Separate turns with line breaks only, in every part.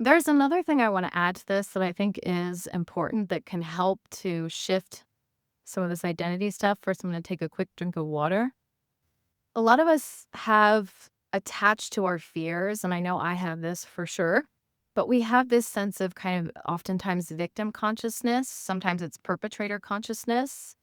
There's another thing I want to add to this that I think is important that can help to shift some of this identity stuff. First, I'm going to take a quick drink of water. A lot of us have attached to our fears, and I know I have this for sure, but we have this sense of kind of oftentimes victim consciousness. Sometimes it's perpetrator consciousness,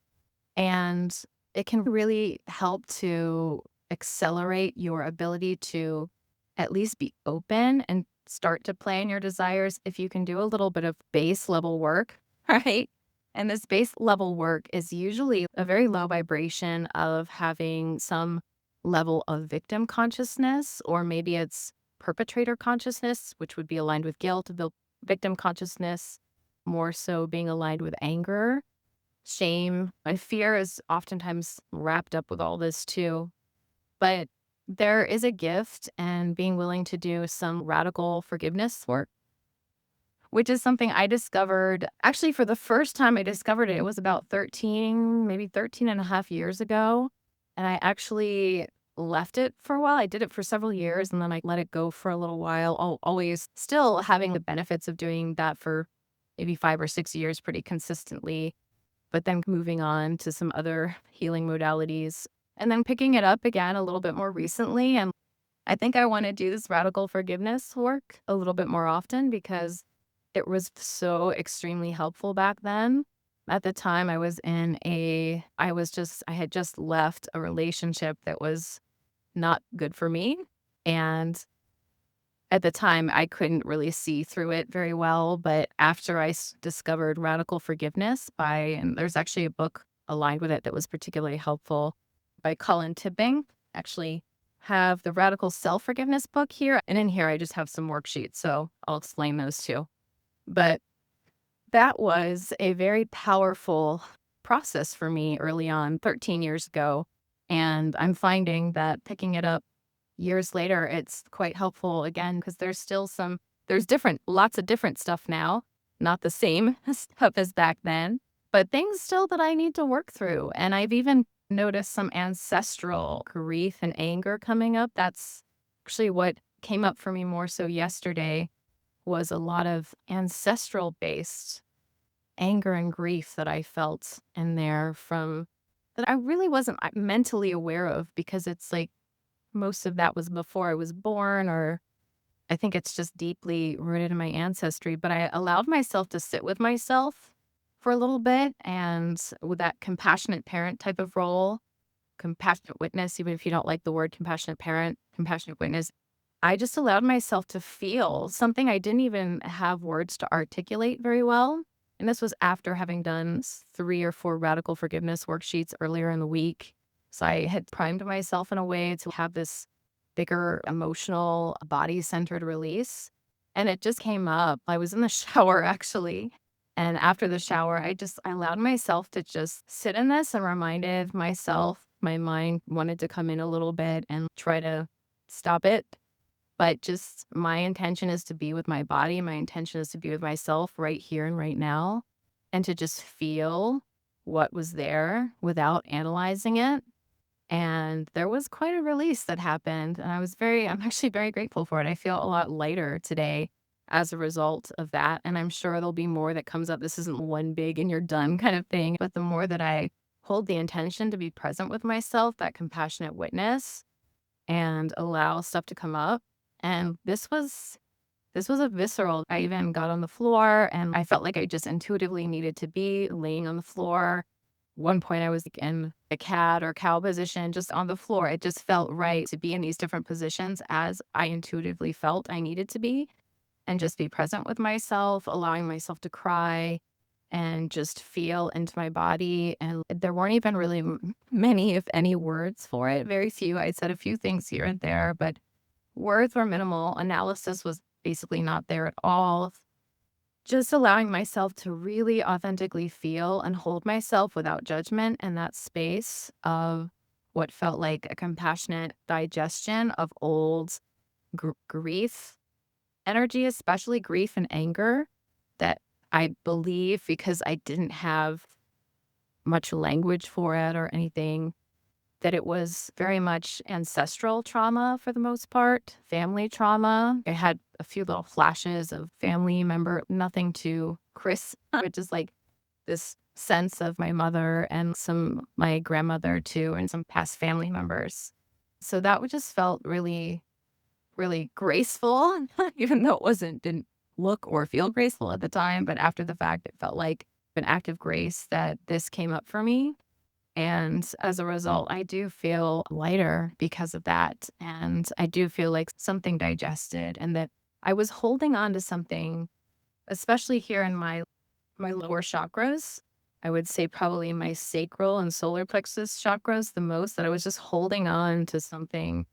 and it can really help to accelerate your ability to at least be open and start to play in your desires if you can do a little bit of base level work, right? And this base level work is usually a very low vibration of having some level of victim consciousness, or maybe it's perpetrator consciousness, which would be aligned with guilt, the victim consciousness more so being aligned with anger, shame, and fear is oftentimes wrapped up with all this too. But there is a gift in being willing to do some radical forgiveness work, which is something I discovered actually for the first time I discovered it. It was about 13, maybe 13 and a half years ago. And I actually left it for a while. I did it for several years and then I let it go for a little while, always still having the benefits of doing that for maybe 5 or 6 years pretty consistently, but then moving on to some other healing modalities and then picking it up again a little bit more recently. And I think I want to do this radical forgiveness work a little bit more often because it was so extremely helpful back then. At the time I had just left a relationship that was not good for me. And at the time, I couldn't really see through it very well, but after discovered radical forgiveness and there's actually a book aligned with it that was particularly helpful by Colin Tipping. Actually, have the radical self forgiveness book here, and in here I just have some worksheets, so I'll explain those too. But that was a very powerful process for me early on, 13 years ago, and I'm finding that picking it up years later, it's quite helpful again because there's lots of different stuff now, not the same stuff as back then, but things still that I need to work through. And I've even noticed some ancestral grief and anger coming up. That's actually what came up for me more so yesterday was a lot of ancestral based anger and grief that I felt in there from that I really wasn't mentally aware of because it's like most of that was before I was born, or I think it's just deeply rooted in my ancestry. But I allowed myself to sit with myself for a little bit and with that compassionate parent type of role, compassionate witness, even if you don't like the word compassionate parent, compassionate witness. I just allowed myself to feel something I didn't even have words to articulate very well. And this was after having done 3 or 4 radical forgiveness worksheets earlier in the week. So I had primed myself in a way to have this bigger emotional, body centered release. And it just came up. I was in the shower actually. And after the shower, I allowed myself to just sit in this and reminded myself my mind wanted to come in a little bit and try to stop it, but just my intention is to be with my body. My intention is to be with myself right here and right now and to just feel what was there without analyzing it. And there was quite a release that happened. And I'm actually very grateful for it. I feel a lot lighter today as a result of that. And I'm sure there'll be more that comes up. This isn't one big and you're done kind of thing. But the more that I hold the intention to be present with myself, that compassionate witness, and allow stuff to come up. And this was a visceral. I even got on the floor and I felt like I just intuitively needed to be laying on the floor. One point I was like in a cat or cow position, just on the floor. It just felt right to be in these different positions as I intuitively felt I needed to be and just be present with myself, allowing myself to cry and just feel into my body. And there weren't even really many, if any, words for it. Very few. I said a few things here and there, but words were minimal. Analysis was basically not there at all. Just allowing myself to really authentically feel and hold myself without judgment in that space of what felt like a compassionate digestion of old grief energy, especially grief and anger that I believe because I didn't have much language for it or anything, that it was very much ancestral trauma for the most part, family trauma. I had a few little flashes of family member, nothing too crisp, but just like this sense of my mother and some my grandmother too, and some past family members. So that would just felt really, really graceful, even though didn't look or feel graceful at the time. But after the fact, it felt like an act of grace that this came up for me. And as a result, I do feel lighter because of that. And I do feel like something digested and that I was holding on to something, especially here in my lower chakras. I would say probably my sacral and solar plexus chakras the most, that I was just holding on to something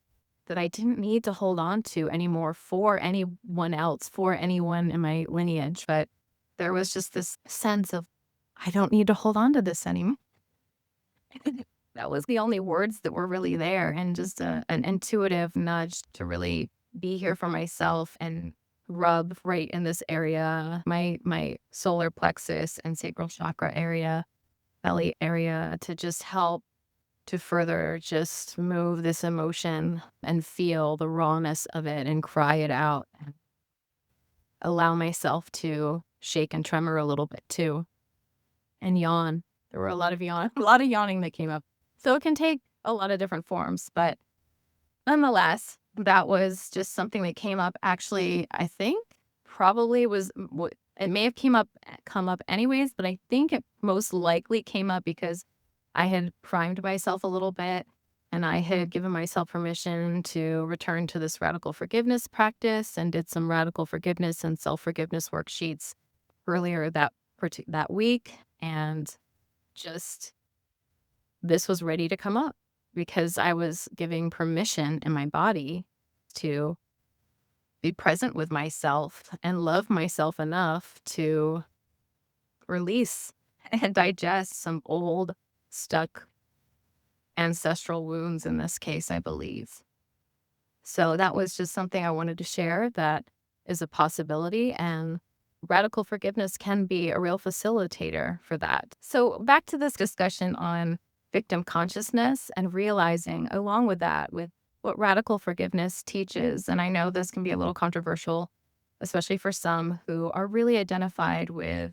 that I didn't need to hold on to anymore for anyone else, for anyone in my lineage. But there was just this sense of, I don't need to hold on to this anymore. That was the only words that were really there, and just an intuitive nudge to really be here for myself and rub right in this area, my solar plexus and sacral chakra area, belly area, to just help to further just move this emotion and feel the rawness of it and cry it out and allow myself to shake and tremor a little bit too and yawn. There were a lot of a lot of yawning that came up. So it can take a lot of different forms, but nonetheless, that was just something that came up. Actually, I think probably it may have come up anyways, but I think it most likely came up because I had primed myself a little bit and I had given myself permission to return to this radical forgiveness practice and did some radical forgiveness and self-forgiveness worksheets earlier that week, and just this was ready to come up because I was giving permission in my body to be present with myself and love myself enough to release and digest some old, stuck ancestral wounds in this case, I believe. So that was just something I wanted to share that is a possibility, and radical forgiveness can be a real facilitator for that. So back to this discussion on victim consciousness and realizing along with that, with what radical forgiveness teaches. And I know this can be a little controversial, especially for some who are really identified with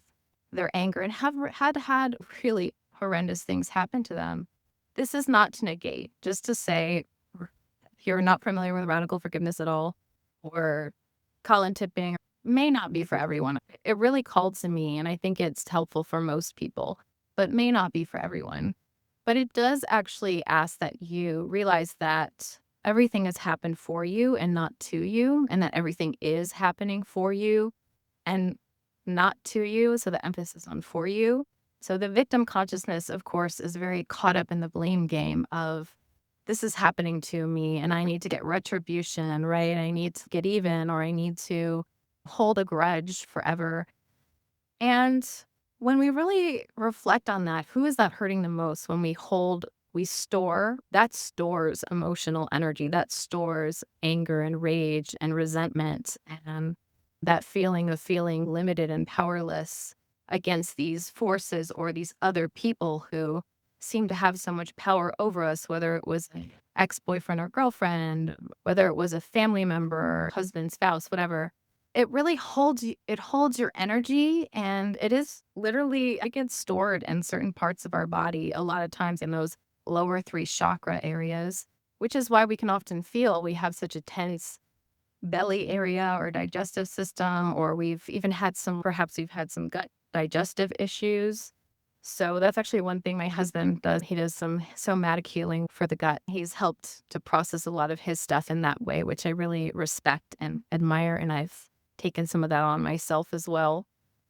their anger and had really horrendous things happen to them. This is not to negate, just to say, if you're not familiar with radical forgiveness at all, or Colin tipping, may not be for everyone. It really called to me, and I think it's helpful for most people, but may not be for everyone. But it does actually ask that you realize that everything has happened for you and not to you, and that everything is happening for you and not to you. So the emphasis on for you. So the victim consciousness, of course, is very caught up in the blame game of, this is happening to me and I need to get retribution, right? I need to get even, or I need to hold a grudge forever. And when we really reflect on that, who is that hurting the most? When we store, that stores emotional energy, that stores anger and rage and resentment, and that feeling of feeling limited and powerless against these forces or these other people who seem to have so much power over us, whether it was an ex-boyfriend or girlfriend, whether it was a family member, husband, spouse, whatever. It really it holds your energy, and it gets stored in certain parts of our body, a lot of times in those lower 3 chakra areas, which is why we can often feel we have such a tense belly area or digestive system, or perhaps we've had some gut digestive issues. So that's actually one thing my husband does. He does some somatic healing for the gut. He's helped to process a lot of his stuff in that way, which I really respect and admire. And I've taken some of that on myself as well.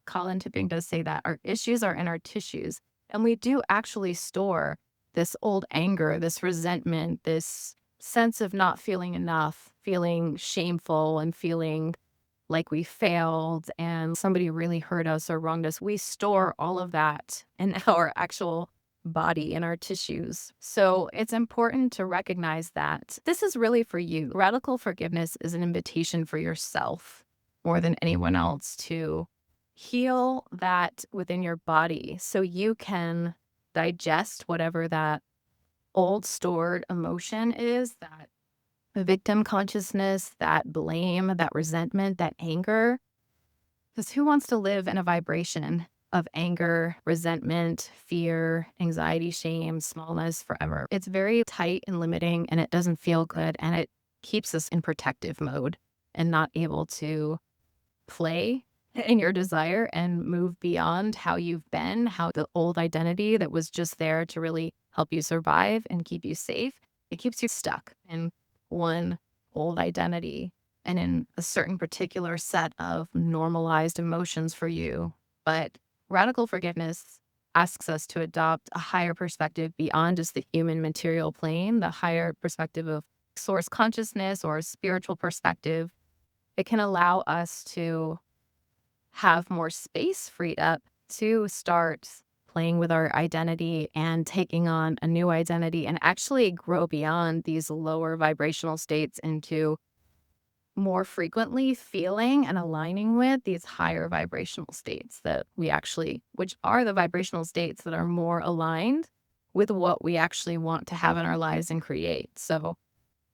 Colin Tipping does say that our issues are in our tissues, and we do actually store this old anger, this resentment, this sense of not feeling enough, feeling shameful and feeling like we failed and somebody really hurt us or wronged us. We store all of that in our actual body, in our tissues. So it's important to recognize that this is really for you. Radical forgiveness is an invitation for yourself more than anyone else to heal that within your body so you can digest whatever that old stored emotion is, that victim consciousness, that blame, that resentment, that anger. Because who wants to live in a vibration of anger, resentment, fear, anxiety, shame, smallness forever? It's very tight and limiting, and it doesn't feel good, and it keeps us in protective mode and not able to play in your desire and move beyond how you've been, how the old identity that was just there to really help you survive and keep you safe. It keeps you stuck in one old identity and in a certain particular set of normalized emotions for you. But radical forgiveness asks us to adopt a higher perspective beyond just the human material plane, the higher perspective of source consciousness or a spiritual perspective. It can allow us to have more space freed up to start playing with our identity and taking on a new identity and actually grow beyond these lower vibrational states into more frequently feeling and aligning with these higher vibrational states that we actually, which are the vibrational states that are more aligned with what we actually want to have in our lives and create. So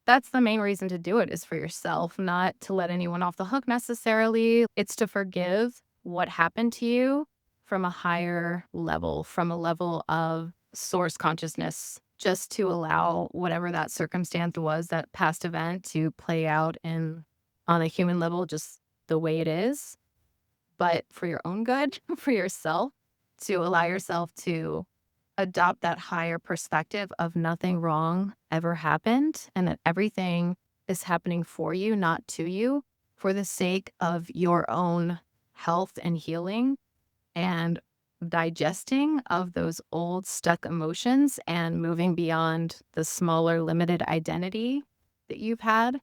that's the main reason to do it, is for yourself, not to let anyone off the hook necessarily. It's to forgive what happened to you from a higher level, from a level of source consciousness, just to allow whatever that circumstance was, that past event, to play out in on a human level, just the way it is, but for your own good, for yourself, to allow yourself to adopt that higher perspective of nothing wrong ever happened and that everything is happening for you, not to you, for the sake of your own health and healing and digesting of those old stuck emotions and moving beyond the smaller, limited identity that you've had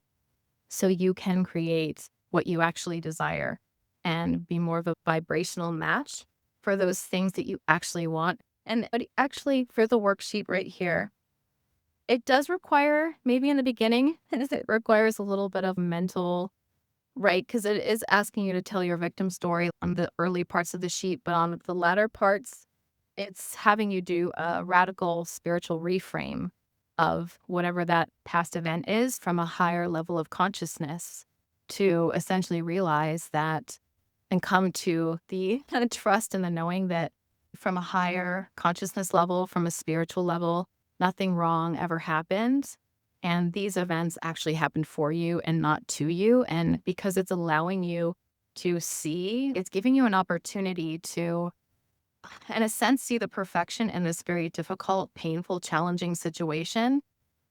so you can create what you actually desire and be more of a vibrational match for those things that you actually want. And but actually, for the worksheet right here, it does require, maybe in the beginning, it requires a little bit of mental, right? Because it is asking you to tell your victim story on the early parts of the sheet, but on the latter parts, it's having you do a radical spiritual reframe of whatever that past event is from a higher level of consciousness to essentially realize that and come to the kind of trust and the knowing that from a higher consciousness level, from a spiritual level, nothing wrong ever happened. And these events actually happened for you and not to you. And because it's allowing you to see, it's giving you an opportunity to, in a sense, see the perfection in this very difficult, painful, challenging situation,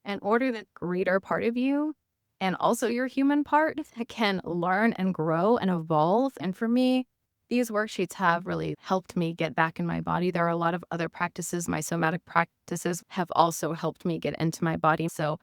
in order that greater part of you and also your human part can learn and grow and evolve. And for me, these worksheets have really helped me get back in my body. There are a lot of other practices. My somatic practices have also helped me get into my body. So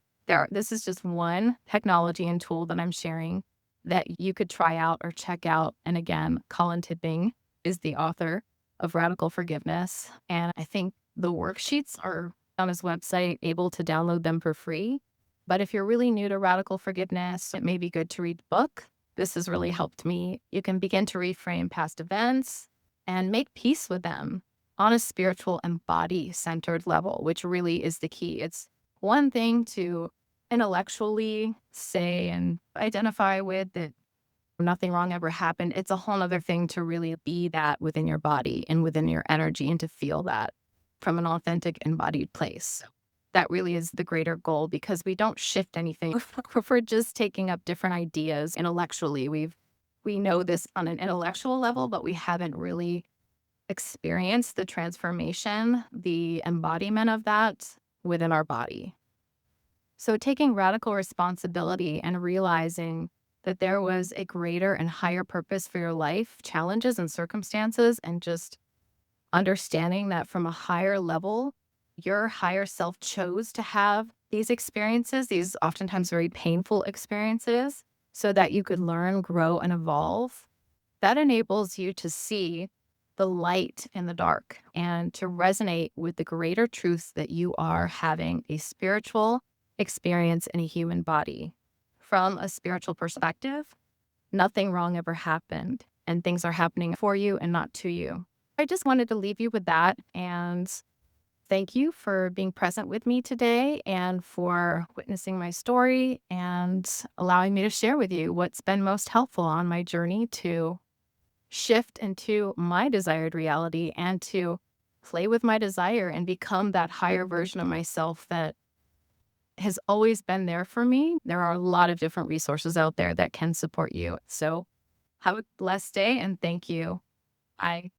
this is just one technology and tool that I'm sharing that you could try out or check out. And again, Colin Tipping is the author of Radical Forgiveness. And I think the worksheets are on his website, able to download them for free. But if you're really new to radical forgiveness, it may be good to read the book. This has really helped me. You can begin to reframe past events and make peace with them on a spiritual and body centered level, which really is the key. It's one thing to intellectually say and identify with that nothing wrong ever happened. It's a whole other thing to really be that within your body and within your energy and to feel that from an authentic embodied place. That really is the greater goal, because we don't shift anything. If we're just taking up different ideas intellectually. We know this on an intellectual level, but we haven't really experienced the transformation, the embodiment of that within our body. So taking radical responsibility and realizing that there was a greater and higher purpose for your life, challenges and circumstances, and just understanding that from a higher level, your higher self chose to have these experiences, these oftentimes very painful experiences, so that you could learn, grow, and evolve. That enables you to see the light in the dark and to resonate with the greater truths that you are having a spiritual experience in a human body. From a spiritual perspective, nothing wrong ever happened, and things are happening for you and not to you. I just wanted to leave you with that and thank you for being present with me today and for witnessing my story and allowing me to share with you what's been most helpful on my journey to shift into my desired reality and to play with my desire and become that higher version of myself that has always been there for me. There are a lot of different resources out there that can support you. So have a blessed day and thank you. I